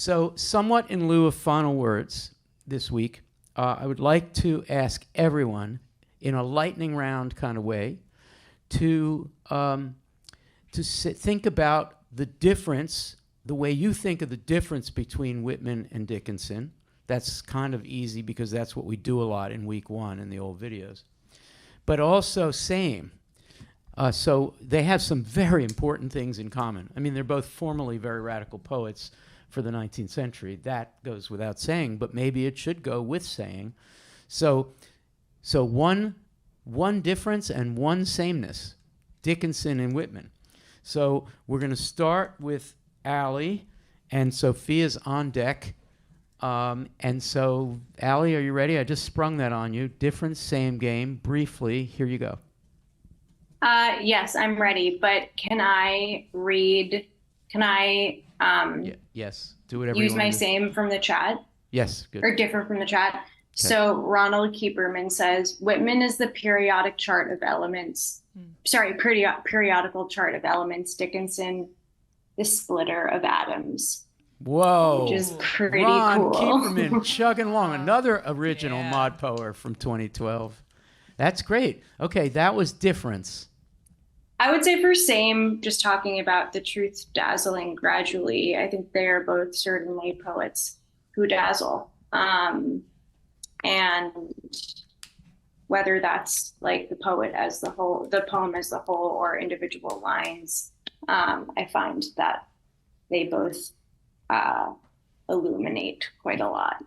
So somewhat in lieu of final words this week, I would like to ask everyone in a lightning round kind of way to think about the difference, the way you think of the difference between Whitman and Dickinson. That's kind of easy because that's what we do a lot in week one in the old videos. But also same. So they have some very important things in common. I mean, they're both formally very radical poets for the 19th century. That goes without saying, but maybe it should go with saying. So one difference and one sameness, Dickinson and Whitman. So we're going to start with Allie, and Sophia's on deck. And so, Allie, are you ready? I just sprung that on you. Difference, same game. Briefly, here you go. Yes, I'm ready, but can I yes, do whatever use you my want to do. same from the chat? Yes, good. Or different from the chat? Okay. So Ronald Keeperman says, Whitman is the periodical chart of elements. Periodical chart of elements. Dickinson, the splitter of atoms. Whoa. Which is pretty Ron cool. Keeperman chugging along. Another original ModPoer from 2012. That's great. Okay, that was difference. I would say for same, just talking about the truth dazzling gradually. I think they are both certainly poets who dazzle. And whether that's like the poet as the whole, the poem as the whole, or individual lines, I find that they both illuminate quite a lot.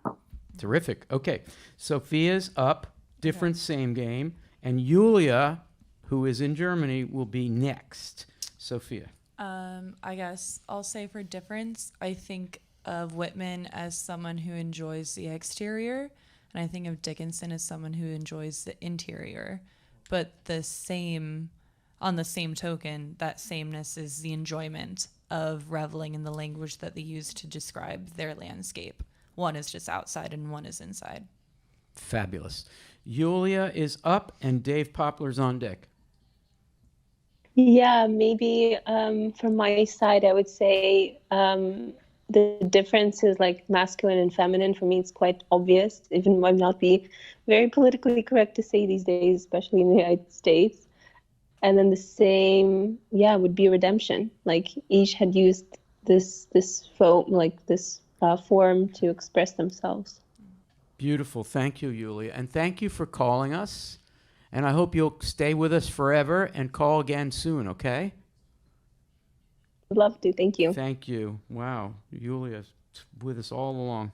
Terrific. Okay, Sophia's up. Different, same game. And Julia, who is in Germany, will be next. Sophia. I guess I'll say for difference, I think of Whitman as someone who enjoys the exterior, and I think of Dickinson as someone who enjoys the interior. But on the same token, that sameness is the enjoyment of reveling in the language that they use to describe their landscape. One is just outside and one is inside. Fabulous. Julia is up and Dave Poplar's on deck. Yeah, maybe from my side, I would say the difference is like masculine and feminine. For me, it's quite obvious, even might not be very politically correct to say these days, especially in the United States. And then the same, would be redemption. Like each had used this form to express themselves. Beautiful. Thank you, Julia. And thank you for calling us. And I hope you'll stay with us forever and call again soon, okay? I'd love to. Thank you. Thank you. Wow. Julia's with us all along.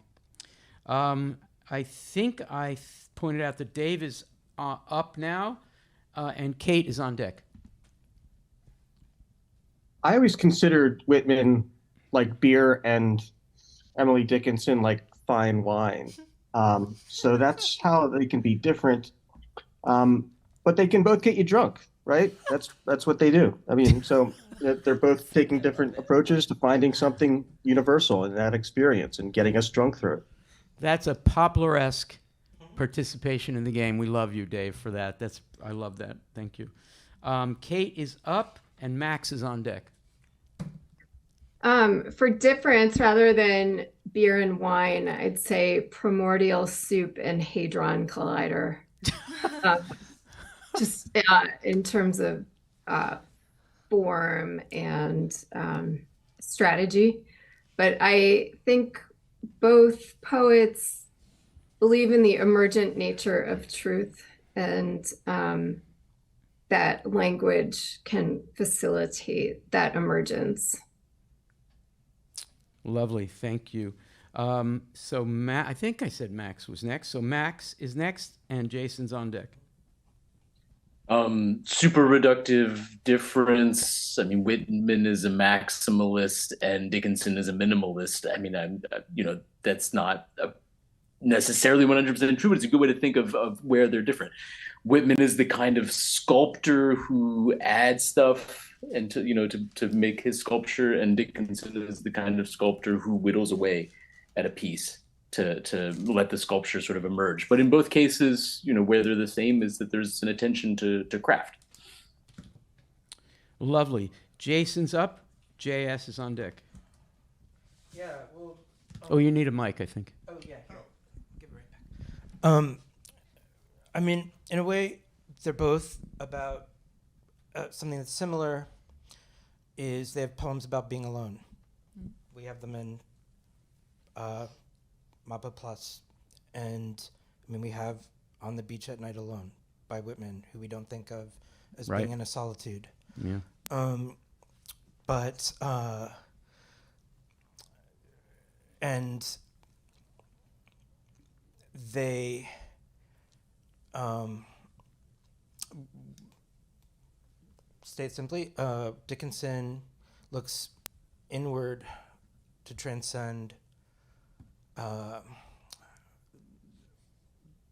I think I pointed out that Dave is up now, and Kate is on deck. I always considered Whitman like beer and Emily Dickinson like fine wine. So that's how they can be different. But they can both get you drunk, right? That's what they do. I mean, so they're both taking different approaches to finding something universal in that experience and getting us drunk through it. That's a Poplar-esque participation in the game. We love you, Dave, for that. I love that. Thank you. Kate is up and Max is on deck. For difference, rather than beer and wine, I'd say primordial soup and hadron collider. Just in terms of form and strategy. But I think both poets believe in the emergent nature of truth, and that language can facilitate that emergence. Lovely, thank you. So I think I said Max was next. So Max is next, and Jason's on deck. Super reductive difference. I mean, Whitman is a maximalist and Dickinson is a minimalist. I mean, that's not necessarily 100% true, but it's a good way to think of where they're different. Whitman is the kind of sculptor who adds stuff and to make his sculpture, and Dickinson is the kind of sculptor who whittles away at a piece to let the sculpture sort of emerge. But in both cases, where they're the same is that there's an attention to craft. Lovely. Jason's up. JS is on deck. Yeah, well, Oh, you need a mic, I think. Oh yeah, here. Give it right back. I mean, in a way, they're both about something that's similar. Is they have poems about being alone. We have them in ModPo Plus, and I mean we have On the Beach at Night Alone by Whitman, who we don't think of as Right. being in a solitude. Yeah. But and they state simply, Dickinson looks inward to transcend the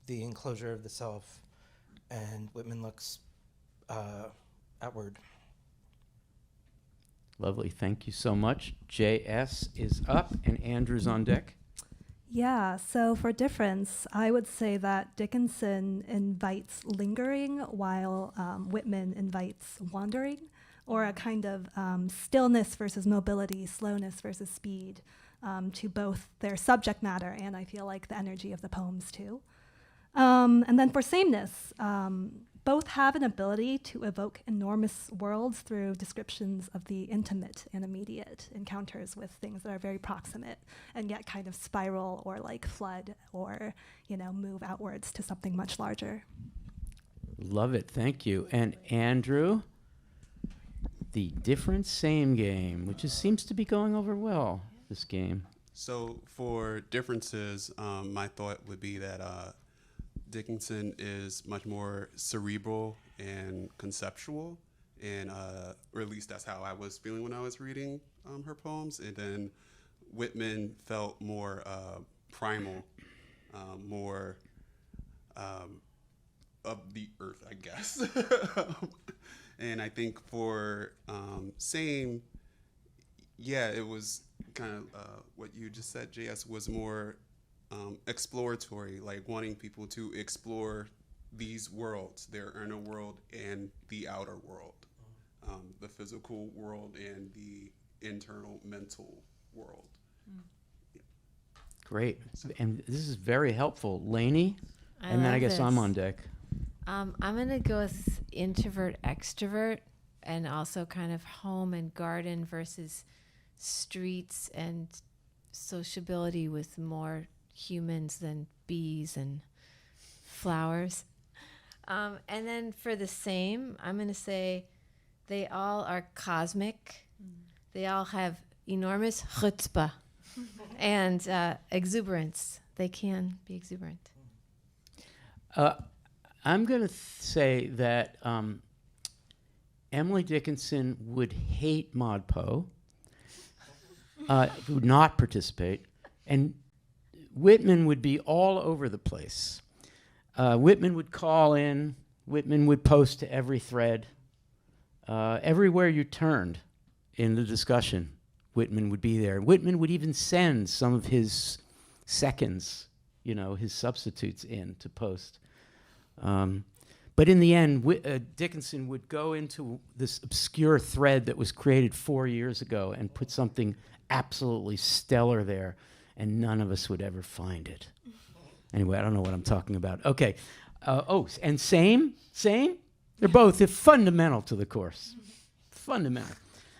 enclosure of the self, and Whitman looks outward. Lovely. Thank you so much. JS is up and Andrew's on deck. Yeah, so for difference, I would say that Dickinson invites lingering while Whitman invites wandering, or a kind of stillness versus mobility, slowness versus speed to both their subject matter and I feel like the energy of the poems too. And then for sameness, both have an ability to evoke enormous worlds through descriptions of the intimate and immediate encounters with things that are very proximate and yet kind of spiral or like flood or, you know, move outwards to something much larger. Love it. Thank you. And Andrew, the different same game, which seems to be going over well, this game. So for differences, my thought would be that Dickinson is much more cerebral and conceptual, and or at least that's how I was feeling when I was reading her poems. And then Whitman felt more primal, more of the earth, I guess. And I think for same, yeah, it was kind of what you just said, JS, was more exploratory, like wanting people to explore these worlds, their inner world and the outer world, the physical world and the internal mental world. Yeah. Great. And this is very helpful. Lainey? And then I guess I'm on deck. I'm going to go with introvert, extrovert, and also kind of home and garden versus streets and sociability with more humans than bees and flowers. And then for the same, I'm going to say they all are cosmic. They all have enormous chutzpah and exuberance. They can be exuberant. I'm going to say that Emily Dickinson would hate ModPo, would not participate, and Whitman would be all over the place. Whitman would call in. Whitman would post to every thread. Everywhere you turned in the discussion, Whitman would be there. Whitman would even send some of his seconds, you know, his substitutes in to post. But in the end, Dickinson would go into this obscure thread that was created 4 years ago and put something absolutely stellar there, and none of us would ever find it. Anyway, I don't know what I'm talking about. Okay. And same? They're fundamental to the course. Fundamental.